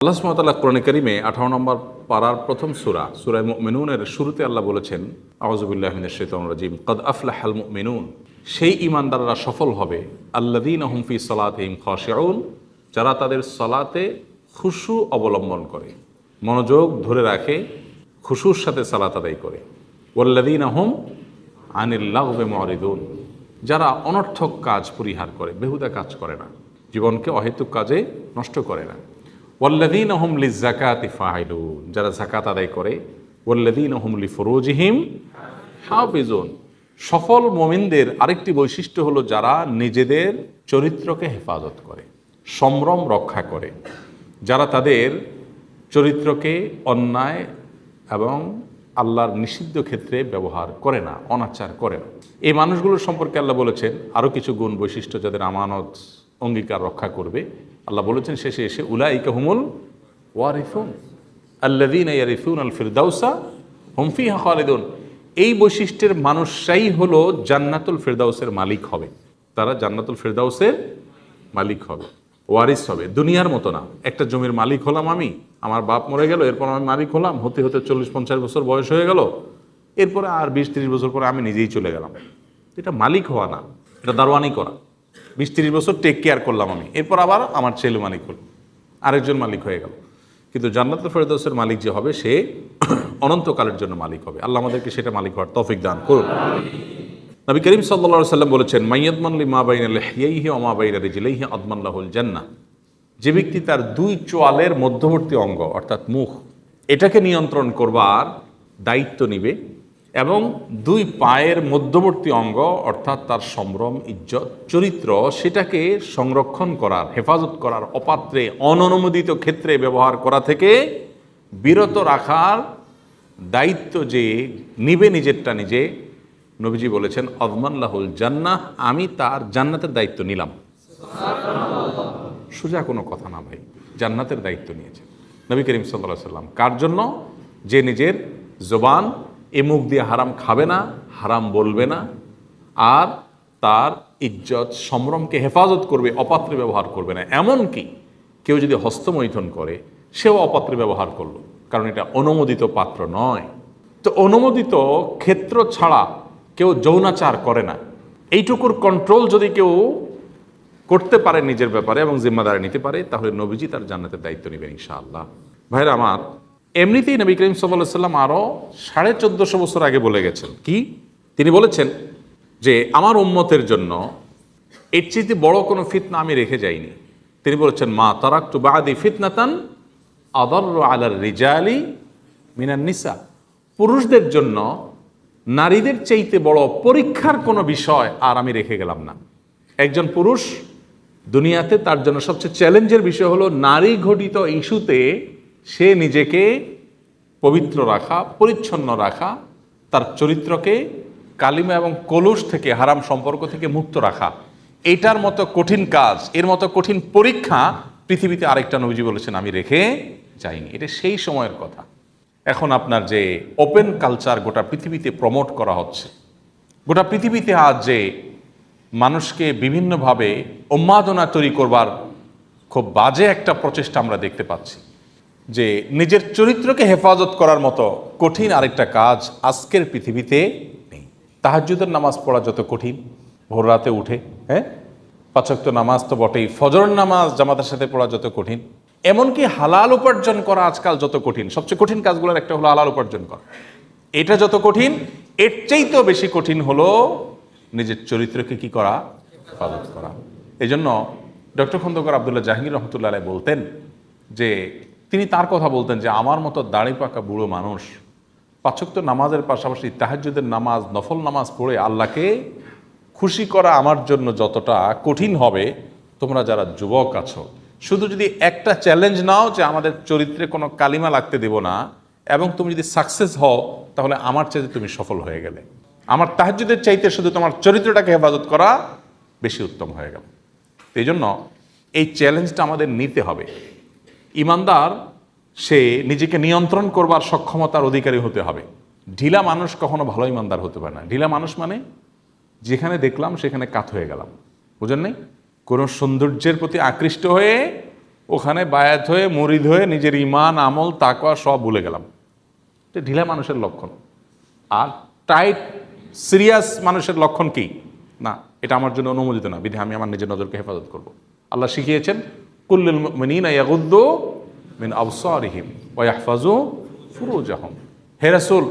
আল্লাহ সুবহানাহু ওয়া তাআলা কোরআনে কারিমে 18 নম্বর পারার প্রথম সূরা সূরা মুমিনুনের শুরুতে আল্লাহ বলেছেন, আউযু বিল্লাহি মিনাশ শাইতানির রাজীম, ক্বাদ আফলাহাল মুমিনুন, সেই ঈমানদাররা সফল হবে, আল্লাযীনা হুম ফি সালাতিহিম খাশিউন, যারা তাদের সালাতে খুশু অবলম্বন করে, মনোযোগ ধরে রাখে, খুশুর সাথে সালাত আদায় করে। ওয়াল্লাযীনা হুম আনিল লাগবি মুরিদুন, যারা অনর্থক কাজ পরিহার করে, বেহুদা কাজ করে না, জীবনকে অহেতুক কাজে নষ্ট করে না। ওয়াল্লাযীনা হুম লিয-যাকাতি ফাইলুন, যারা যাকাত আদায় করে। ওয়াল্লাযীনা হুম লিফুরুজিহিম হাফিজুন, সফল মুমিনদের আরেকটি বৈশিষ্ট্য হলো যারা নিজেদের চরিত্রকে হেফাজত করে, সম্ভ্রম রক্ষা করে, যারা তাদের চরিত্রকে অন্যায় এবং আল্লাহর নিষিদ্ধ ক্ষেত্রে ব্যবহার করে না, অনাচার করে না। এই মানুষগুলোর সম্পর্কে আল্লাহ বলেছেন আরও কিছু গুণ বৈশিষ্ট্য, যাদের আমানত অঙ্গীকার রক্ষা করবে। আল্লাহ বলেছেন শেষে এসে, উলাইকা হুমুল ওয়ারিসুন আল্লাযীনা ইয়ারিসুনাল ফিরদাউসা হুম ফিহা খালিদুন। এই বৈশিষ্ট্যের মানুষরাই হলো জান্নাতুল ফিরদাউসের মালিক হবে, তারা জান্নাতুল ফিরদাউসের মালিক হবে, ওয়ারিস হবে। দুনিয়ার মতো না, একটা জমির মালিক হলাম আমি, আমার বাপ মরে গেল, এরপর আমি মালিক হলাম, হতে হতে 40-50 বছর বয়স হয়ে গেল, এরপরে আর 20-30 বছর পরে আমি নিজেই চলে গেলাম। এটা মালিক হওয়া না, এটা দারোয়ানি করা। 20-30 বছর টেক কেয়ার করলাম আমি, এরপর আবার আমার ছেলে মালিক হল, আরেকজন মালিক হয়ে গেল। কিন্তু জান্নাতুল ফেরদৌসের মালিক যে হবে, সে অনন্তকালের জন্য মালিক হবে। আল্লাহ আমাদেরকে সেটা মালিক হওয়ার তৌফিক দান করুন। নবী করিম সাল্লাল্লাহু আলাইহি সাল্লাম বলেছেন, মাইয়াদমান লিমা বাইনা লিহইহি ওয়া মা বাইনা রিজলাইহি আদমান লাহুল জান্নাহ, যে ব্যক্তি তার দুই চোয়ালের মধ্যবর্তী অঙ্গ অর্থাৎ মুখ, এটাকে নিয়ন্ত্রণ করবার দায়িত্ব নিবে, এবং দুই পায়ের মধ্যবর্তী অঙ্গ অর্থাৎ তার সম্ভ্রম, ইজ্জত, চরিত্র, সেটাকে সংরক্ষণ করার, হেফাজত করার, অপাত্রে অননুমোদিত ক্ষেত্রে ব্যবহার করা থেকে বিরত রাখার দায়িত্ব যে নিবে নিজেরটা নিজে, নবীজি বলেছেন আদমান লাহুল জান্নাহ, আমি তার জান্নাতের দায়িত্ব নিলাম। সোজা কোনো কথা না ভাই, জান্নাতের দায়িত্ব নিয়েছেন নবী করিম সাল্লাল্লাহু আলাইহি সাল্লাম। কার জন্য? যে নিজের জবান, এ মুখ দিয়ে হারাম খাবে না, হারাম বলবে না, আর তার ইজ্জত সম্ভ্রমকে হেফাজত করবে, অপাত্রে ব্যবহার করবে না। এমনকি কেউ যদি হস্তমৈথুন করে, সেও অপাত্রে ব্যবহার করলো, কারণ এটা অনুমোদিত পাত্র নয়। তো অনুমোদিত ক্ষেত্র ছাড়া কেউ যৌনাচার করে না। এইটুকুর কন্ট্রোল যদি কেউ করতে পারে নিজের ব্যাপারে এবং জিম্মাদারি নিতে পারে, তাহলে নবীজি তার জান্নাতের দায়িত্ব নেবেন ইনশাআল্লাহ। ভাইরা আমার, এমনিতেই নবী করিম সাল্লাল্লাহু আলাইহি সাল্লাম আরও 1450 বছর আগে বলে গেছেন কি? তিনি বলেছেন যে আমার উম্মতের জন্য এর চেয়ে বড় কোনো ফিতনা আমি রেখে যাইনি। তিনি বলেছেন, মা তারাকতু বাদি ফিতনাতান আদাররু আলার রিজালি মিনান নিসা, পুরুষদের জন্য নারীদের চাইতে বড় পরীক্ষার কোনো বিষয় আর আমি রেখে গেলাম না। একজন পুরুষ দুনিয়াতে, তার জন্য সবচেয়ে চ্যালেঞ্জের বিষয় হলো নারী ঘটিত ইস্যুতে সে নিজেকে পবিত্র রাখা, পরিচ্ছন্ন রাখা, তার চরিত্রকে কালিমা এবং কলুষ থেকে, হারাম সম্পর্ক থেকে মুক্ত রাখা। এটার মতো কঠিন কাজ, এর মতো কঠিন পরীক্ষা পৃথিবীতে আরেকটা নবীজি বলেছেন আমি রেখে যাইনি। এটা সেই সময়ের কথা। এখন আপনার যে ওপেন কালচার গোটা পৃথিবীতে প্রমোট করা হচ্ছে, গোটা পৃথিবীতে আজ যে মানুষকে বিভিন্নভাবে উন্মাদনা তৈরি করবার খুব বাজে একটা প্রচেষ্টা আমরা দেখতে পাচ্ছি, যে নিজের চরিত্রকে হেফাজত করার মতো কঠিন আরেকটা কাজ আজকের পৃথিবীতে নেই। তাহাজ্জুদের নামাজ পড়া যত কঠিন, ভোর রাতে উঠে, 5 ওয়াক্ত নামাজ তো বটেই, ফজর নামাজ জামাতের সাথে পড়া যত কঠিন, এমনকি হালাল উপার্জন করা আজকাল যত কঠিন, সবচেয়ে কঠিন কাজগুলোর একটা হলো হালাল উপার্জন করা। এটা যত কঠিন, এর চাইতেও বেশি কঠিন হলো নিজের চরিত্রকে কি করা? হেফাজত করা। এই জন্য ডক্টর খন্দকার আব্দুল্লাহ জাহাঙ্গীর রহমতুল্লাহ আলাইহি বলতেন যে, তিনি তার কথা বলতেন যে আমার মতো দাড়ি পাকা বুড়ো মানুষ 5 ওয়াক্ত নামাজের পাশাপাশি তাহাজ্জুদের নামাজ, নফল নামাজ পড়ে আল্লাহকে খুশি করা আমার জন্য যতটা কঠিন হবে, তোমরা যারা যুবক আছো, শুধু যদি একটা চ্যালেঞ্জ নাও যে আমাদের চরিত্রে কোনো কালিমা লাগতে দেব না, এবং তুমি যদি সাকসেস হও, তাহলে আমার চাইতে তুমি সফল হয়ে গেলে। আমার তাহাজ্জুদের চাইতে শুধু তোমার চরিত্রটাকে হেফাজত করা বেশি উত্তম হয়ে গেল। এই জন্য এই চ্যালেঞ্জটা আমাদের নিতে হবে। ইমানদার সে নিজেকে নিয়ন্ত্রণ করবার সক্ষমতার অধিকারী হতে হবে। ঢিলা মানুষ কখনো ভালো ইমানদার হতে পারে না। ঢিলা মানুষ মানে যেখানে দেখলাম সেখানে কাত হয়ে গেলাম, বুঝেন নাই? কোনো সৌন্দর্যের প্রতি আকৃষ্ট হয়ে ওখানে বায়াত হয়ে মুরিদ হয়ে নিজের ইমান আমল তাকওয়া সব ভুলে গেলাম। এটা ঢিলা মানুষের লক্ষণ। আর টাইট সিরিয়াস মানুষের লক্ষণ কি? না, এটা আমার জন্য অনুমোদিত না, বিধে আমি আমার নিজের নজরকে হেফাজত করব। আল্লাহ শিখিয়েছেন কুল্লুল মুমিনিনা ইয়াগুদ্দু মিন আবসারিহিম ওয়া ইয়াহফাজু ফুরুজাহুম। হে রাসূল,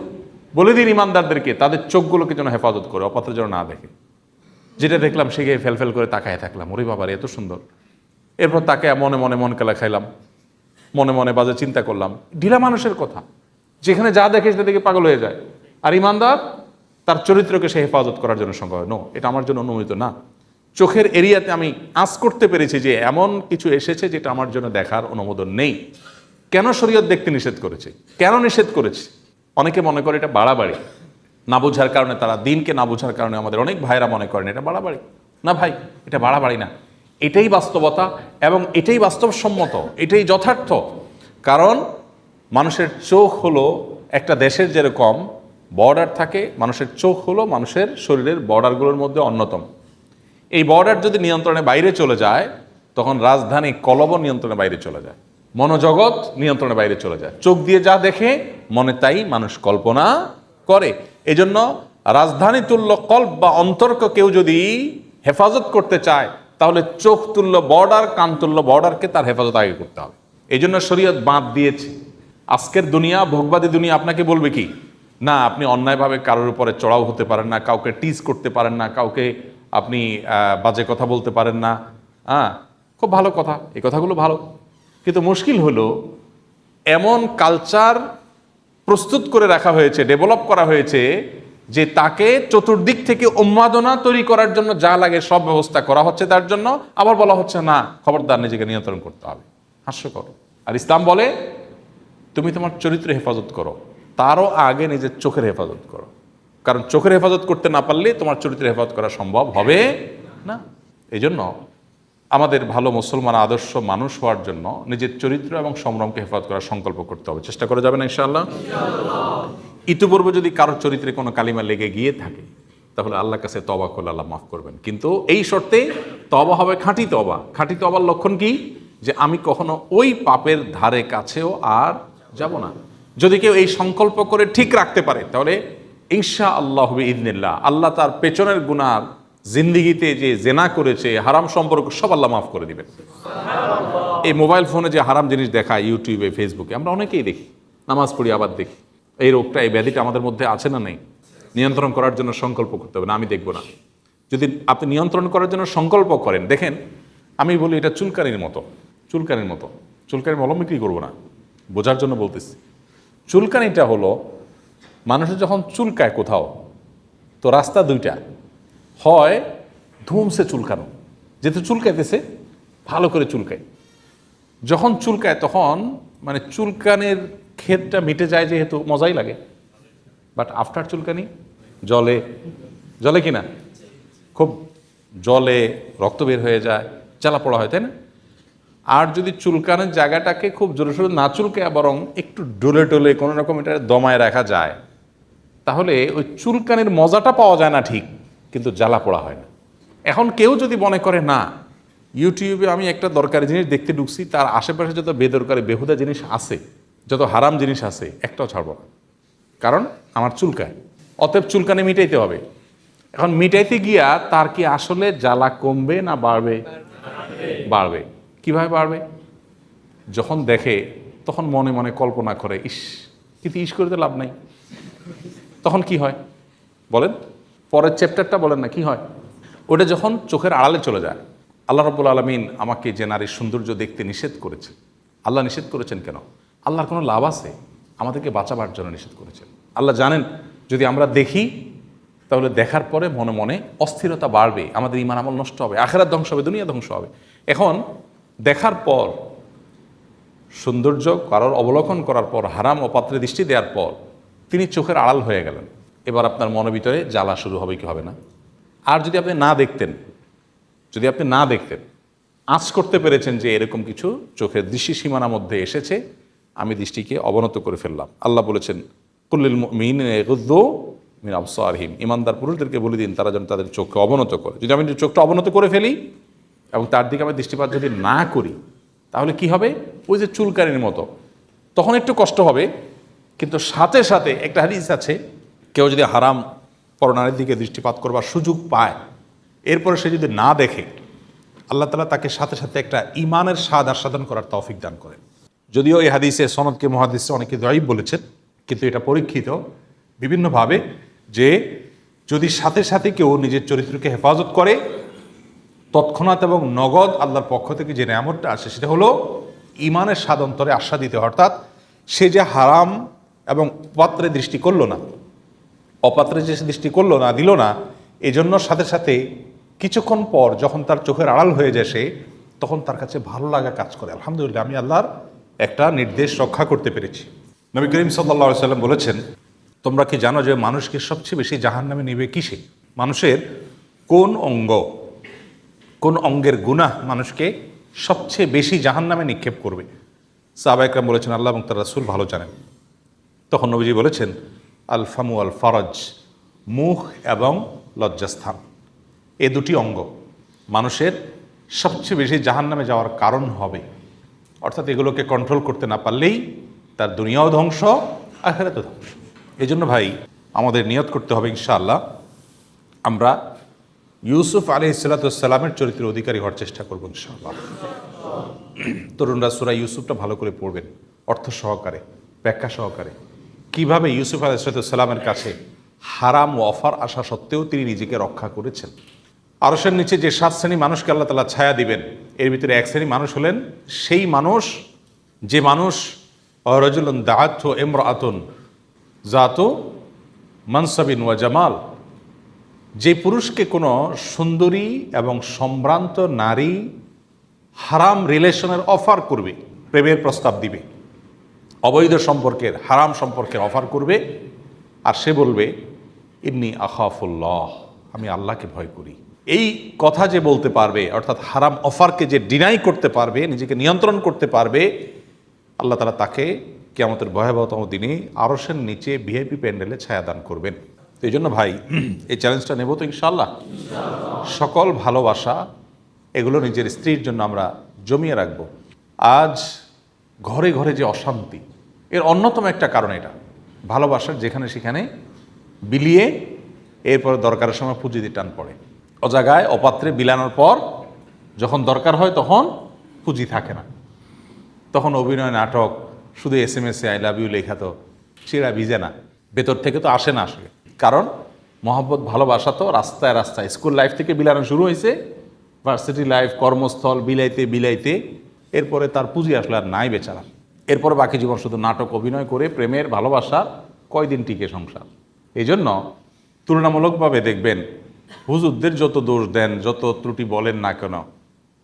বলে দিন ইমানদারদেরকে তাদের চোখগুলোকে যেন হেফাজত করে, অপথে যেন না দেখে। যেটা দেখলাম সেগে ফেলফেল করে তাকায় থাকলাম, ওরে বাবার এত সুন্দর। এরপর তাকে মনে মনে মন কেলা খাইলাম, মনে মনে বাজে চিন্তা করলাম। ঢিলা মানুষের কথা, যেখানে যা দেখে সেটা দেখে পাগল হয়ে যায়। আর ইমানদার তার চরিত্রকে সে হেফাজত করার জন্য সংগ্রহ, নো, এটা আমার জন্য অনুমোদিত না। চোখের এরিয়াতে আমি আঁচ করতে পেরেছি যে এমন কিছু এসেছে যেটা আমার জন্য দেখার অনুমোদন নেই। কেন শরীয়ত দেখতে নিষেধ করেছে? কেন নিষেধ করেছে? অনেকে মনে করে এটা বাড়াবাড়ি, না বোঝার কারণে, তারা দিনকে না বোঝার কারণে আমাদের অনেক ভাইরা মনে করেন এটা বাড়াবাড়ি। না ভাই, এটা বাড়াবাড়ি না, এটাই বাস্তবতা এবং এটাই বাস্তবসম্মত, এটাই যথার্থ। কারণ মানুষের চোখ হলো একটা দেশের যেরকম বর্ডার থাকে, মানুষের চোখ হলো মানুষের শরীরের বর্ডারগুলোর মধ্যে অন্যতম। এই বর্ডার যদি নিয়ন্ত্রণের বাইরে চলে যায়, তখন রাজধানী কলব নিয়ন্ত্রণের বাইরে চলে যায়, মনোজগৎ নিয়ন্ত্রণের বাইরে চলে যায়। চোখ দিয়ে যা দেখে মনে তাই মানুষ কল্পনা করে। এজন্য রাজধানী তুল্য কল্প বা অন্তর্ক কেউ যদি হেফাজত করতে চায়, তাহলে চোখ তুল্য বর্ডার, কান তুল্য বর্ডারকে তার হেফাজত আগে করতে হবে। এই জন্য শরীয়ত বাঁধ দিয়েছে। আজকের দুনিয়া, ভোগবাদী দুনিয়া আপনাকে বলবে কি না, আপনি অন্যায়ভাবে কারোর উপরে চড়াও হতে পারেন না, কাউকে টিজ করতে পারেন না, কাউকে আপনি বাজে কথা বলতে পারেন না। হ্যাঁ, খুব ভালো কথা, এই কথাগুলো ভালো। কিন্তু মুশকিল হলো এমন কালচার প্রস্তুত করে রাখা হয়েছে, ডেভেলপ করা হয়েছে যে তাকে চতুর্দিক থেকে উন্মাদনা তৈরি করার জন্য যা লাগে সব ব্যবস্থা করা হচ্ছে তার জন্য। আবার বলা হচ্ছে না, খবরদার নিজেকে নিয়ন্ত্রণ করতে হবে। হাস্যকর। আর ইসলাম বলে তুমি তোমার চরিত্র হেফাজত করো, তারও আগে নিজের চোখের হেফাজত করো। কারণ চোখের হেফাজত করতে না পারলে তোমার চরিত্রের হেফাজত করা সম্ভব হবে না। এই জন্য আমাদের ভালো মুসলমান আদর্শ মানুষ হওয়ার জন্য নিজের চরিত্র এবং সম্ভ্রমকে হেফাজত করার সংকল্প করতে হবে। চেষ্টা করা যাবে না ইনশাআল্লাহ? ইতিপূর্বে যদি কারোর চরিত্রে কোনো কালিমা লেগে গিয়ে থাকে, তাহলে আল্লাহর কাছে তওবা করলে আল্লাহ মাফ করবেন। কিন্তু এই শর্তে তওবা হবে খাঁটি তওবা। খাঁটি তওবার লক্ষণ কি? যে আমি কখনো ওই পাপের ধারে কাছেও আর যাব না। যদি কেউ এই সংকল্প করে ঠিক রাখতে পারে, তাহলে ইনশাআল্লাহ বিইذনিল্লাহ আল্লাহ তার পেছনের গুনাহ, জিন্দিগিতে যে জেনা করেছে, হারাম সম্পর্ক, সব আল্লাহ মাফ করে দিবেন। এই মোবাইল ফোনে যে হারাম জিনিস দেখায়, ইউটিউবে, ফেসবুকে, আমরা অনেকেই দেখি, নামাজ পড়ি আবার দেখি। এই রোগটা, এই ব্যাধিটা আমাদের মধ্যে আছে না নেই? নিয়ন্ত্রণ করার জন্য সংকল্প করতে হবে। না, আমি দেখব না। যদি আপনি নিয়ন্ত্রণ করার জন্য সংকল্প করেন, দেখেন আমি বলি এটা চুলকানির মতো, চুলকানির মতো। চুলকানির মলম বিক্রি করবো না, বোঝার জন্য বলতেছি। চুলকানিটা হলো মানুষের যখন চুলকায় কোথাও, তো রাস্তা দুইটা, হয় ধুমসে চুলকানো, যেহেতু চুলকাইতেছে ভালো করে চুলকায়। যখন চুলকায় তখন মানে চুলকানির ক্ষেতটা মিটে যায় যেহেতু মজাই লাগে। বাট আফটার চুলকানি জলে, জলে কিনা খুব জলে রক্ত বের হয়ে যায়, জ্বালা পড়া হয়, তাই না? আর যদি চুলকানের জায়গাটাকে খুব জোরে সোরে না চুলকায়, বরং একটু ডলে টলে কোনো রকম এটা দমায় রাখা যায়, তাহলে ওই চুলকানির মজাটা পাওয়া যায় না ঠিক, কিন্তু জ্বালা পোড়া হয় না। এখন কেউ যদি মনে করে না, ইউটিউবে আমি একটা দরকারি জিনিস দেখতে ঢুকছি, তার আশেপাশে যত বেদরকারি বেহুদা জিনিস আছে, যত হারাম জিনিস আছে, একটাও ছাড়ব না, কারণ আমার চুলকায়, অতএব চুলকানি মিটাইতে হবে। এখন মিটাইতে গিয়া তার কি আসলে জ্বালা কমবে না বাড়বে? বাড়বে। কিভাবে বাড়বে? যখন দেখে তখন মনে মনে কল্পনা করে, ইস, কিন্তু ইস করে তো লাভ নাই। তখন কি হয় বলেন? পরের চ্যাপ্টারটা বলেন না, কি হয়? ওটা যখন চোখের আড়ালে চলে যায়। আল্লাহ রাব্বুল আলামিন আমাকে যে নারীর সৌন্দর্য দেখতে নিষেধ করেছেন, আল্লাহ নিষেধ করেছেন কেন? আল্লাহর কোনো লাভ আছে? আমাদেরকে বাঁচাবার জন্য নিষেধ করেছেন। আল্লাহ জানেন যদি আমরা দেখি, তাহলে দেখার পরে মনে মনে অস্থিরতা বাড়বে, আমাদের ঈমান আমল নষ্ট হবে, আখিরাত ধ্বংস হবে, দুনিয়া ধ্বংস হবে। এখন দেখার পর, সৌন্দর্য কারোর অবলোকন করার পর, হারাম ও পাত্রে দৃষ্টি দেওয়ার পর তিনি চোখের আড়াল হয়ে গেলেন। এবার আপনার মনের ভিতরে জ্বালা শুরু হবে কি হবে না? আর যদি আপনি না দেখতেন, যদি আপনি না দেখতেন, আঁচ করতে পেরেছেন যে এরকম কিছু চোখের দৃষ্টি সীমানার মধ্যে এসেছে, আমি দৃষ্টিকে অবনত করে ফেললাম। আল্লাহ বলেছেন কুল্লিল মুমিনিনা ইয়াগুদ্দু মিন আবসারিহিম, ইমানদার পুরুষদেরকে বলে দিন তারা যেন তাদের চোখকে অবনত করে। যদি আমি চোখটা অবনত করে ফেলি এবং তার দিকে আমি দৃষ্টিপাত যদি না করি, তাহলে কি হবে? ওই যে চুলকানির মতো, তখন একটু কষ্ট হবে, কিন্তু সাথে সাথে একটা হাদিস আছে, কেউ যদি হারাম পরনারীর দিকে দৃষ্টিপাত করবার সুযোগ পায়, এরপরে সে যদি না দেখে, আল্লাহ তাআলা তাকে সাথে সাথে একটা ঈমানের স্বাদ আস্বাদন করার তৌফিক দান করেন। যদিও এই হাদিসে সনদকে মুহাদ্দিসে অনেকে দঈফ বলেছেন, কিন্তু এটা পরীক্ষিত বিভিন্নভাবে যে যদি সাথে সাথে কেউ নিজের চরিত্রকে হেফাজত করে, তৎক্ষণাৎ এবং নগদ আল্লাহর পক্ষ থেকে যে নেয়ামতটা আসে সেটা হলো ঈমানের স্বাদ অন্তরে আস্বাদিত। অর্থাৎ সে যে হারাম এবং পাত্রে দৃষ্টি করলো না, অপাত্রে যে দৃষ্টি করলো না, দিল না, এজন্য সাথে সাথে কিছুক্ষণ পর যখন তার চোখের আড়াল হয়ে যায় সে, তখন তার কাছে ভালো লাগা কাজ করে, আলহামদুলিল্লাহ আমি আল্লাহর একটা নির্দেশ রক্ষা করতে পেরেছি। নবী করিম সাল্লাল্লাহু আলাইহি সাল্লাম বলেছেন, তোমরা কি জানো যে মানুষকে সবচেয়ে বেশি জাহান্নামে নেবে কিসে? মানুষের কোন অঙ্গের গুনাহ মানুষকে সবচেয়ে বেশি জাহান্নামে নিক্ষেপ করবে? সাহাবা একরাম বলেছেন, আল্লাহ এবং তার রাসূল ভালো জানেন। তখন নবীজি বলেছেন, আল ফামু আল ফারাজ, মুখ এবং লজ্জাস্থান, এ দুটি অঙ্গ মানুষের সবচেয়ে বেশি জাহান্নামে যাওয়ার কারণ হবে। অর্থাৎ এগুলোকে কন্ট্রোল করতে না পারলেই তার দুনিয়াও ধ্বংস, আখিরাতও ধ্বংস। এই জন্য ভাই আমাদের নিয়ত করতে হবে ইনশাআল্লাহ আমরা ইউসুফ আলাইহিসসালামের চরিত্রের অধিকারী হওয়ার চেষ্টা করব ইনশাআল্লাহ। তরুণরা সূরা ইউসুফটা ভালো করে পড়বেন, অর্থ সহকারে, ব্যাখ্যা সহকারে, কিভাবে ইউসুফ আলাইহিসসালামের কাছে হারাম ও অফার আসা সত্ত্বেও তিনি নিজেকে রক্ষা করেছেন। আরশের নিচে যে 7 শ্রেণী মানুষকে আল্লাহ তাআলা ছায়া দিবেন, এর ভিতরে এক শ্রেণী মানুষ হলেন সেই মানুষ যে মানুষ রাজুলুন দাআতহু ইমরাআতুন যাতু মানসাবিন ওয়া জামাল, যে পুরুষকে কোনো সুন্দরী এবং সম্ভ্রান্ত নারী হারাম রিলেশনের অফার করবে, প্রেমের প্রস্তাব দিবে, অবৈধ সম্পর্কের, হারাম সম্পর্কের অফার করবে, আর সে বলবে ইন্নী আখাফুল্লাহ, আমি আল্লাহকে ভয় করি। এই কথা যে বলতে পারবে, অর্থাৎ হারাম অফারকে যে ডিনাই করতে পারবে, নিজেকে নিয়ন্ত্রণ করতে পারবে, আল্লাহ তাআলা তাকে কিয়ামতের ভয়াবহতম দিনে আরশের নিচে ভিআইপি প্যান্ডেলে ছায়াদান করবেন। তো এই জন্য ভাই এই চ্যালেঞ্জটা নেব তো ইনশাআল্লাহ। সকল ভালোবাসা এগুলো নিজের স্ত্রীর জন্য আমরা জমিয়ে রাখব। আজ ঘরে ঘরে যে অশান্তি, এর অন্যতম একটা কারণ এটা, ভালোবাসার যেখানে সেখানে বিলিয়ে এরপরে দরকারের সময় পুঁজি দিয়ে টান পড়ে। অজাগায় অপাত্রে বিলানোর পর যখন দরকার হয় তখন পুঁজি থাকে না, তখন অভিনয়, নাটক, শুধু SMS আই লাভ ইউ লেখা তো চিরা ভিজে না, ভেতর থেকে তো আসে না আসলে। কারণ মহব্বত ভালোবাসা তো রাস্তায় রাস্তায়, স্কুল লাইফ থেকে বিলানো শুরু হয়েছে, ভার্সিটি লাইফ, কর্মস্থল, বিলাইতে বিলাইতে এরপরে তার পুঁজি আসলে আর নাই বেচারা। এরপরে বাকি জীবন শুধু নাটক অভিনয় করে প্রেমের ভালোবাসা কয়দিন টিকে সংসার। এই জন্য তুলনামূলকভাবে দেখবেন হুজুরদের যত দোষ দেন, যত ত্রুটি বলেন না কেন,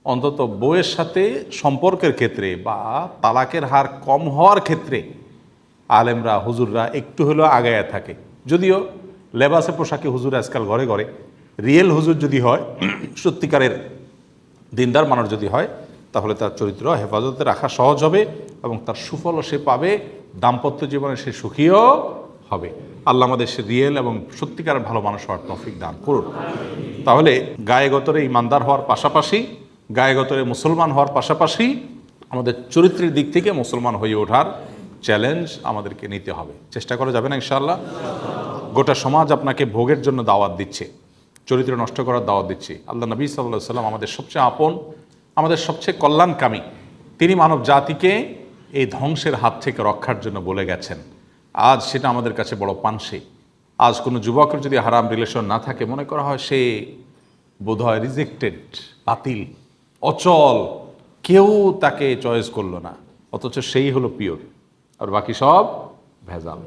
অন্তত বউয়ের সাথে সম্পর্কের ক্ষেত্রে বা তালাকের হার কম হওয়ার ক্ষেত্রে আলেমরা, হুজুররা একটু হলেও আগায়া থাকে। যদিও লেবাসে পোশাকে হুজুর আজকাল ঘরে ঘরে, রিয়েল হুজুর যদি হয়, সত্যিকারের দিনদার মানুষ যদি হয়, তাহলে তার চরিত্র হেফাজতে রাখা সহজ হবে এবং তার সুফলও সে পাবে, দাম্পত্য জীবনে সে সুখীও হবে। আল্লাহ আমাদের সে রিয়েল এবং সত্যিকার ভালো মানুষ হওয়ার তৌফিক দান করুন। তাহলে গায়ে গতরে ইমানদার হওয়ার পাশাপাশি, গায়ে গতরে মুসলমান হওয়ার পাশাপাশি আমাদের চরিত্রের দিক থেকে মুসলমান হয়ে ওঠার চ্যালেঞ্জ আমাদেরকে নিতে হবে। চেষ্টা করা যাবে না ইনশাআল্লাহ? গোটা সমাজ আপনাকে ভোগের জন্য দাওয়াত দিচ্ছে, চরিত্র নষ্ট করার দাওয়াত দিচ্ছে। আল্লাহ নবী সাল্লাল্লাহু আলাইহি ওয়াসাল্লাম আমাদের সবচেয়ে আপন, আমাদের সবচেয়ে কল্যাণকামী, তিনি মানব জাতিকে এই ধ্বংসের হাত থেকে রক্ষার জন্য বলে গেছেন। আজ সেটা আমাদের কাছে বড় পানসে। আজ কোনো যুবকের যদি হারাম রিলেশন না থাকে, মনে করা হয় সে বোধহয় রিজেক্টেড, বাতিল, অচল, কেউ তাকে চয়েস করলো না, অথচ সেই হলো পিওর, আর বাকি সব ভেজাল।